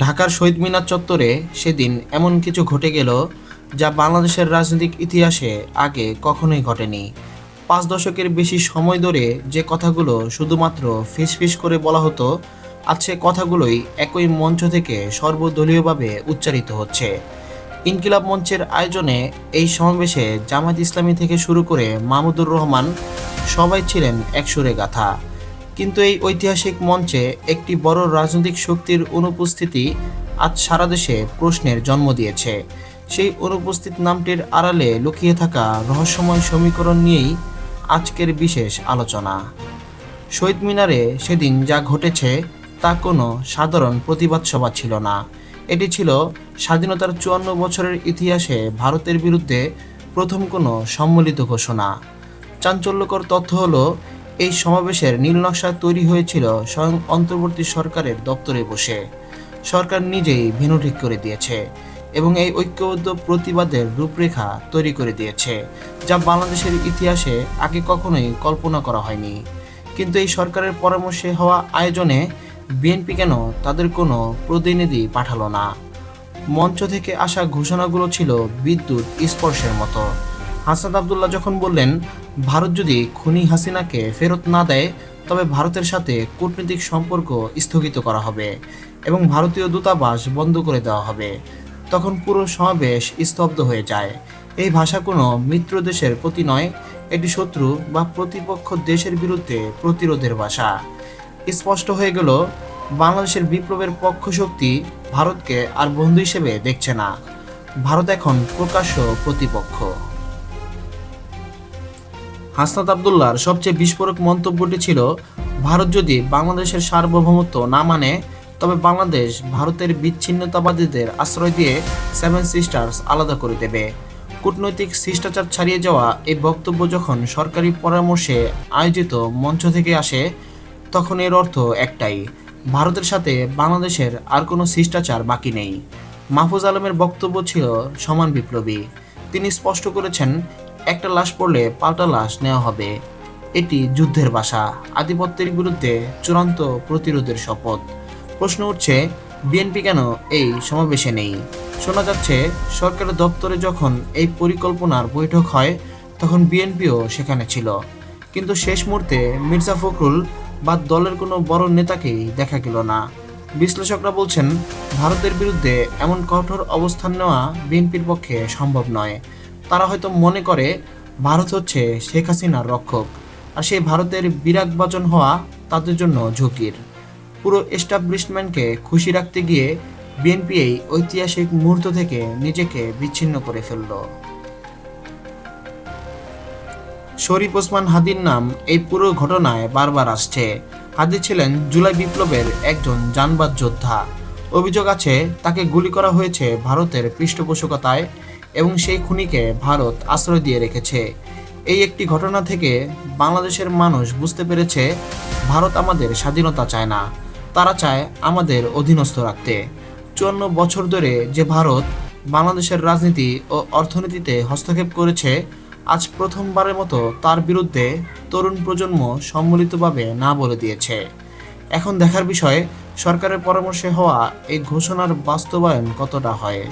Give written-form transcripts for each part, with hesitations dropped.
ঢাকার শহীদ মিনার চত্বরে সেদিন এমন কিছু ঘটে গেল যা বাংলাদেশের রাজনৈতিক ইতিহাসে আগে কখনোই ঘটেনি। ৫ দশকের বেশি সময় ধরে যে কথাগুলো শুধুমাত্র ফিসফিস করে বলা হতো, আজ সে কথাগুলোই একই মঞ্চ থেকে সর্বদলীয়ভাবে উচ্চারিত হচ্ছে। ইনকিলাব মঞ্চের আয়োজনে এই সমাবেশে জামায়াত ইসলামী থেকে শুরু করে মাহমুদুর রহমান সবাই ছিলেন এক সুরে গাথা। কিন্তু এই ঐতিহাসিক মঞ্চে একটি বড় রাজনৈতিক শক্তির অনুপস্থিতি আজ সারা দেশে প্রশ্নের জন্ম দিয়েছে। সেই অনুপস্থিত নামটির আড়ালে লুকিয়ে থাকা রহস্যময় সমীকরণ নিয়েই আজকের বিশেষ আলোচনা। শহীদ মিনারে সেদিন যা ঘটেছে তা কোনো সাধারণ প্রতিবাদ সভা ছিল না। এটি ছিল স্বাধীনতার ৫৪ বছরের ইতিহাসে ভারতের বিরুদ্ধে প্রথম কোনো সম্মিলিত ঘোষণা। চাঞ্চল্যকর তথ্য হলো, এই সমাবেশের নীলনকশা তৈরি হয়েছিল স্বয়ং অন্তর্বর্তী সরকারের দপ্তরে বসে। সরকার নিজেই ভেন্যু ঠিক করে দিয়েছে এবং এই ঐক্যবদ্ধ প্রতিবাদের রূপরেখা তৈরি করে দিয়েছে, যা বাংলাদেশের ইতিহাসে আগে কখনোই কল্পনা করা হয়নি। কিন্তু এই সরকারের পরামর্শে হওয়া আয়োজনে বিএনপি কেন তাদের কোনো প্রতিনিধি পাঠালো না? মঞ্চ থেকে আসা ঘোষণাগুলো ছিল বিদ্যুৎ স্পর্শের মতো। হাসনাত আবদুল্লাহ যখন বললেন, ভারত যদি খুনি হাসিনাকে ফেরত না দেয় তবে ভারতের সাথে কূটনৈতিক সম্পর্ক স্থগিত করা হবে এবং ভারতীয় দূতাবাস বন্ধ করে দেওয়া হবে, তখন পুরো সমাবেশ স্তব্ধ হয়ে যায়। এই ভাষা কোনো মিত্র দেশের প্রতি নয়, এটি শত্রু বা প্রতিপক্ষ দেশের বিরুদ্ধে প্রতিরোধের ভাষা। স্পষ্ট হয়ে গেল, বাংলাদেশের বিপ্লবের পক্ষ শক্তি ভারতকে আর বন্ধু হিসেবে দেখছে না, ভারত এখন প্রকাশ্য প্রতিপক্ষ। হাসনাত আবদুল্লাহর সবচেয়ে বিস্ফোরক মন্তব্যটি ছিল, ভারত যদি বাংলাদেশের সার্বভৌমত্ব না মানে তবে বাংলাদেশ ভারতের বিচ্ছিন্নতাবাদীদের আশ্রয় দিয়ে 7 সিস্টার্স আলাদা করে দেবে। কূটনৈতিক শিষ্টাচার ছাড়িয়ে যাওয়া এই বক্তব্য যখন সরকারি পরামর্শে আয়োজিত মঞ্চ থেকে আসে, তখন এর অর্থ একটাই, ভারতের সাথে বাংলাদেশের আর কোনো শিষ্টাচার বাকি নেই। মাহফুজ আলমের বক্তব্য ছিল সমান বিপ্লবী। তিনি স্পষ্ট করেছেন, একটা লাশ পড়লে পাল্টা লাশ নেওয়া হবে। এটি যুদ্ধের ভাষা, আধিপত্যের বিরুদ্ধে চূড়ান্ত প্রতিরোধের শপথ। প্রশ্ন উঠছে, বিএনপি কেন এই সমাবেশে নেই? শোনা যাচ্ছে, সরকারের দপ্তরে যখন এই পরিকল্পনার বৈঠক হয় তখন বিএনপিও সেখানে ছিল, কিন্তু শেষ মুহূর্তে মির্জা ফখরুল বা দলের কোনো বড় নেতাকেই দেখা গেল না। বিশ্লেষকরা বলছেন, ভারতের বিরুদ্ধে এমন কঠোর অবস্থান নেওয়া বিএনপির পক্ষে সম্ভব নয়। তারা হয়তো মনে করে ভারত হচ্ছে শেখ হাসিনার রক্ষক, আর সেই ভারতের বিরাগভাজন হওয়া তাদের জন্য ঝুঁকির। পুরো এস্টাবলিশমেন্টকে খুশি রাখতে গিয়ে বিএনপি এই ঐতিহাসিক মুহূর্ত থেকে নিজেকে বিচ্ছিন্ন করে ফেলল। শরীফ ওসমান হাদির নাম এই পুরো ঘটনায় বারবার আসছে। হাদি ছিলেন জুলাই বিপ্লবের একজন জানবাজ যোদ্ধা। অভিযোগ আছে, তাকে গুলি করা হয়েছে ভারতের পৃষ্ঠপোষকতায় এবং সেই খুনিকে ভারত আশ্রয় দিয়ে রেখেছে। এই একটি ঘটনা থেকে বাংলাদেশের মানুষ বুঝতে পেরেছে, ভারত আমাদের স্বাধীনতা চায় না, তারা চায় আমাদের অধীনস্থ রাখতে। ৫৪ বছর ধরে যে ভারত বাংলাদেশের রাজনীতি ও অর্থনীতিতে হস্তক্ষেপ করেছে, আজ প্রথমবারের মতো তার বিরুদ্ধে তরুণ প্রজন্ম সম্মিলিতভাবে না বলে দিয়েছে। এখন দেখার বিষয়, সরকারের পরামর্শে হওয়া এই ঘোষণার বাস্তবায়ন কতটা হয়।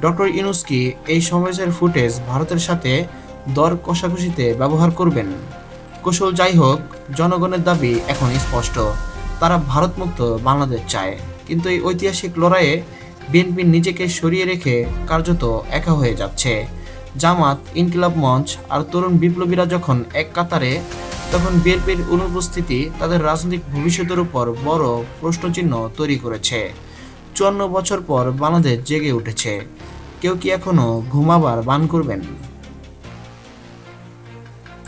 ডক্টর ইউনূস কি এই সমাবেশের ফুটেজ ভারতের সাথে দর কষাকষিতে ব্যবহার করবেন? কৌশল যাই হোক, জনগণের দাবি এখন স্পষ্ট, তারা ভারতমুক্ত বাংলাদেশ চায়। কিন্তু এই ঐতিহাসিক লড়াইয়ে বিএনপি নিজেকে সরিয়ে রেখে কার্যত একা হয়ে যাচ্ছে। জামাত, ইনকিলাব মঞ্চ আর তরুণ বিপ্লবীরা যখন এক কাতারে, তখন বিএনপির অনুপস্থিতি তাদের রাজনৈতিক ভবিষ্যতের উপর বড় প্রশ্নচিহ্ন তৈরি করেছে। ৫৪ বছর পর বাংলাদেশ জেগে উঠেছে। কেউ কি এখনো ঘুমাবার ভান করবেন?